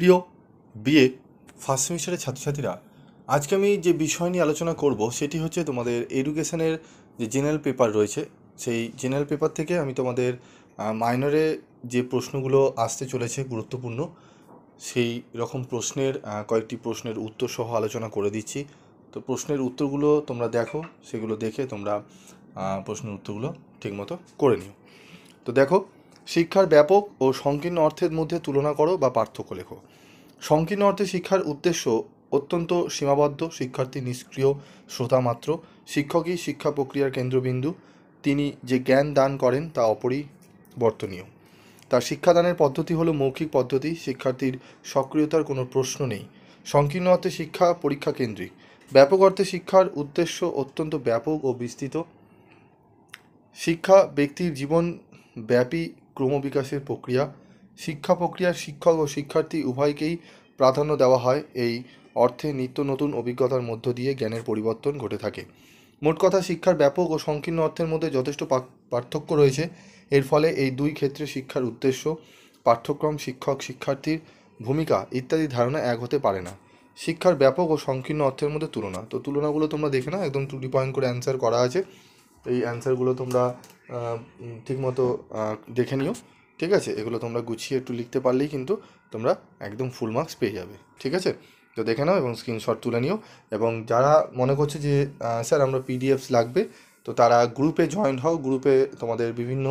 প্রিয় BA first সেমিস্টারের ছাত্রছাত্রীরা, আজকে আমি যে বিষয় নিয়ে আলোচনা করব সেটি হচ্ছে তোমাদের এডুকেশনের যে জেনারেল পেপার রয়েছে, সেই জেনারেল পেপার থেকে আমি তোমাদের মাইনরে যে প্রশ্নগুলো আসতে চলেছে গুরুত্বপূর্ণ, সেই রকম প্রশ্নের কয়েকটি প্রশ্নের উত্তর সহ আলোচনা করে দিচ্ছি। তো প্রশ্নের উত্তরগুলো তোমরা দেখো, সেগুলো দেখে তোমরা প্রশ্নের উত্তরগুলো ঠিকমতো করে নিও। তো দেখো, শিক্ষার ব্যাপক ও সংকীর্ণ অর্থের মধ্যে তুলনা করো বা পার্থক্য লেখো। সংকীর্ণ অর্থে শিক্ষার উদ্দেশ্য অত্যন্ত সীমাবদ্ধ, শিক্ষার্থী নিষ্ক্রিয় শ্রোতা মাত্র, শিক্ষকই শিক্ষা প্রক্রিয়ার কেন্দ্রবিন্দু, তিনি যে জ্ঞান দান করেন তা অপরিবর্তনীয়। তার শিক্ষাদানের পদ্ধতি হলো মৌখিক পদ্ধতি, শিক্ষার্থীর সক্রিয়তার কোনো প্রশ্ন নেই। সংকীর্ণ অর্থে শিক্ষা পরীক্ষা কেন্দ্রিক। ব্যাপক অর্থে শিক্ষার উদ্দেশ্য অত্যন্ত ব্যাপক ও বিস্তৃত। শিক্ষা ব্যক্তির জীবনব্যাপী ক্রমবিকাশের প্রক্রিয়া। শিক্ষা প্রক্রিয়ার শিক্ষক ও শিক্ষার্থী উভয়কেই প্রাধান্য দেওয়া হয়। এই অর্থে নিত্য নতুন অভিজ্ঞতার মধ্য দিয়ে জ্ঞানের পরিবর্তন ঘটে থাকে। মোট কথা, শিক্ষার ব্যাপক ও সংকীর্ণ অর্থের মধ্যে যথেষ্ট পার্থক্য রয়েছে। এর ফলে এই দুই ক্ষেত্রে শিক্ষার উদ্দেশ্য, পাঠ্যক্রম, শিক্ষক শিক্ষার্থীর ভূমিকা ইত্যাদি ধারণা এক হতে পারে না। শিক্ষার ব্যাপক ও সংকীর্ণ অর্থের মধ্যে তুলনা, তো তুলনাগুলো তোমরা দেখে নাও, একদম 2 পয়েন্ট করে অ্যান্সার করা আছে। এই অ্যান্সারগুলো তোমরা ঠিকমতো দেখে নিও, ঠিক আছে? এগুলো তোমরা গুছিয়ে একটু লিখতে পারলেই কিন্তু তোমরা একদম ফুল মার্কস পেয়ে যাবে, ঠিক আছে? তো দেখে নাও এবং স্ক্রিনশট তুলে নিও। এবং যারা মনে করছে যে স্যার আমরা পিডিএফস লাগবে, তো তারা গ্রুপে জয়েন হও। গ্রুপে তোমাদের বিভিন্ন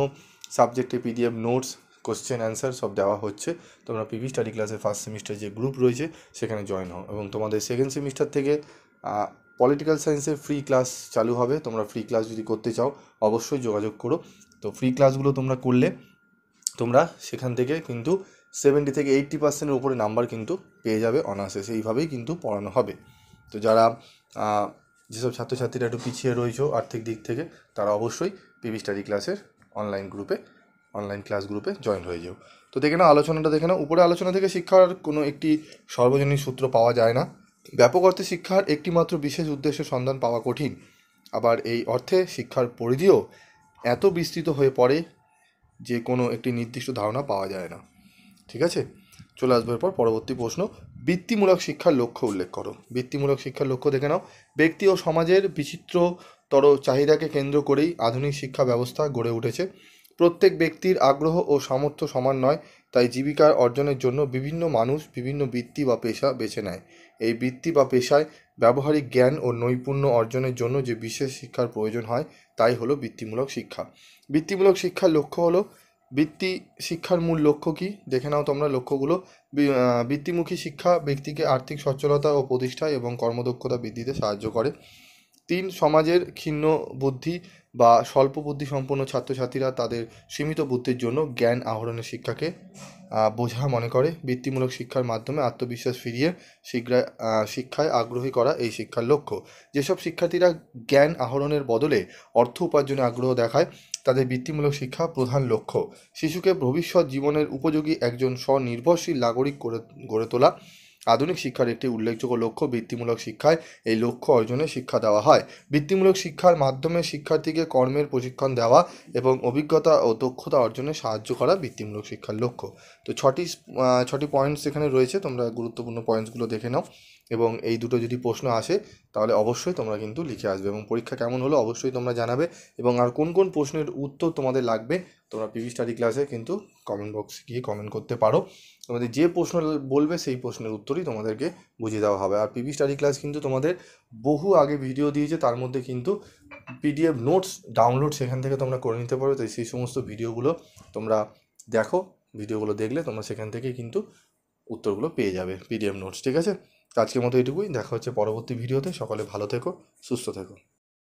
সাবজেক্টে পিডিএফ নোটস, কোশ্চেন অ্যান্সার সব দেওয়া হচ্ছে। তোমরা পিভি স্টাডি ক্লাসের ফার্স্ট সেমিস্টার যে গ্রুপ রয়েছে সেখানে জয়েন হও। এবং তোমাদের সেকেন্ড সেমিস্টার থেকে পলিটিক্যাল সায়েন্সের ফ্রি ক্লাস চালু হবে। তোমরা ফ্রি ক্লাস যদি করতে চাও অবশ্যই যোগাযোগ করো। তো ফ্রি ক্লাসগুলো তোমরা করলে তোমরা সেখান থেকে কিন্তু 70 থেকে 80% উপরে নাম্বার কিন্তু পেয়ে যাবে অনার্সে। সেইভাবেই কিন্তু পড়ানো হবে। তো যারা যেসব ছাত্রছাত্রীরা একটু পিছিয়ে রয়েছে আর্থিক দিক থেকে, তারা অবশ্যই পিভি স্টাডি ক্লাসের অনলাইন ক্লাস গ্রুপে জয়েন হয়ে যাও। তো দেখে নাও, আলোচনাটা দেখে নাও। উপরে আলোচনা থেকে শিক্ষার কোনো একটি সর্বজনীন সূত্র পাওয়া যায় না। ব্যাপক অর্থে শিক্ষার একটিমাত্র বিশেষ উদ্দেশ্যের সন্ধান পাওয়া কঠিন। আবার এই অর্থে শিক্ষার পরিধিও এত বিস্তৃত হয়ে পড়ে যে কোনো একটি নির্দিষ্ট ধারণা পাওয়া যায় না, ঠিক আছে? চলে আসবে এরপর পরবর্তী প্রশ্ন, বৃত্তিমূলক শিক্ষার লক্ষ্য উল্লেখ করো। বৃত্তিমূলক শিক্ষার লক্ষ্য দেখে নাও। ব্যক্তি ও সমাজের বিচিত্রতর চাহিদাকে কেন্দ্র করেই আধুনিক শিক্ষা ব্যবস্থা গড়ে উঠেছে। প্রত্যেক ব্যক্তির আগ্রহ ও সামর্থ্য সমান নয়, তাই জীবিকার অর্জনের জন্য বিভিন্ন মানুষ বিভিন্ন বৃত্তি বা পেশা বেছে নেয়। এই বৃত্তি বা পেশায় ব্যবহারিক জ্ঞান ও নৈপুণ্য অর্জনের জন্য যে বিশেষ শিক্ষার প্রয়োজন হয় তাই হলো বৃত্তিমূলক শিক্ষা। বৃত্তিমূলক শিক্ষার লক্ষ্য হলো, বৃত্তি শিক্ষার মূল লক্ষ্য কী দেখে নাও তোমরা লক্ষ্যগুলো। বৃত্তিমুখী শিক্ষা ব্যক্তিকে আর্থিক সচ্ছলতা ও প্রতিষ্ঠায় এবং কর্মদক্ষতা বৃদ্ধিতে সাহায্য করে। 3, সমাজের ক্ষীণ বুদ্ধি বা স্বল্প বুদ্ধি সম্পন্ন ছাত্রছাত্রীরা তাদের সীমিত বুদ্ধির জন্য জ্ঞান আহরণের শিক্ষাকে বোঝা মনে করে। বৃত্তিমূলক শিক্ষার মাধ্যমে আত্মবিশ্বাস ফিরিয়ে শিক্ষায় আগ্রহী করা এই শিক্ষার লক্ষ্য। যেসব শিক্ষার্থীরা জ্ঞান আহরণের বদলে অর্থ উপার্জনে আগ্রহ দেখায় তাদের বৃত্তিমূলক শিক্ষা প্রধান লক্ষ্য। শিশুকে ভবিষ্যৎ জীবনের উপযোগী একজন স্বনির্ভরশীল নাগরিক গড়ে তোলা আধুনিক শিক্ষার একটি উল্লেখযোগ্য লক্ষ্য। বৃত্তিমূলক শিক্ষায় এই লক্ষ্য অর্জনে শিক্ষা দেওয়া হয়। বৃত্তিমূলক শিক্ষার মাধ্যমে শিক্ষার্থীকে কর্মের প্রশিক্ষণ দেওয়া এবং অভিজ্ঞতা ও দক্ষতা অর্জনে সাহায্য করা বৃত্তিমূলক শিক্ষার লক্ষ্য। তো ছটি পয়েন্টস এখানে রয়েছে, তোমরা গুরুত্বপূর্ণ পয়েন্টসগুলো দেখে নাও। এবং এই দুটো যদি প্রশ্ন আসে তাহলে অবশ্যই তোমরা কিন্তু লিখে আসবে। এবং পরীক্ষা কেমন হলো অবশ্যই তোমরা জানাবে। এবং আর কোন কোন প্রশ্নের উত্তর তোমাদের লাগবে তোমরা পিভি স্টাডি ক্লাসে কিন্তু কমেন্ট বক্সে গিয়ে কমেন্ট করতে পারো। তোমাদের যে প্রশ্ন বলবে সেই প্রশ্নের উত্তরই তোমাদেরকে বুঝিয়ে দেওয়া হবে। আর পিভি স্টাডি ক্লাস কিন্তু তোমাদের বহু আগে ভিডিও দিয়েছে, তার মধ্যে কিন্তু পিডিএফ নোটস ডাউনলোড সেখান থেকে তোমরা করে নিতে পারো। তো সেই সমস্ত ভিডিওগুলো তোমরা দেখো, ভিডিওগুলো দেখলে তোমরা সেখান থেকে কিন্তু উত্তরগুলো পেয়ে যাবে পিডিএফ নোটস, ঠিক আছে? আজকের মতো এটুকুই, দেখা হচ্ছে পরবর্তী ভিডিওতে। সকলে ভালো থেকো, সুস্থ থেকো।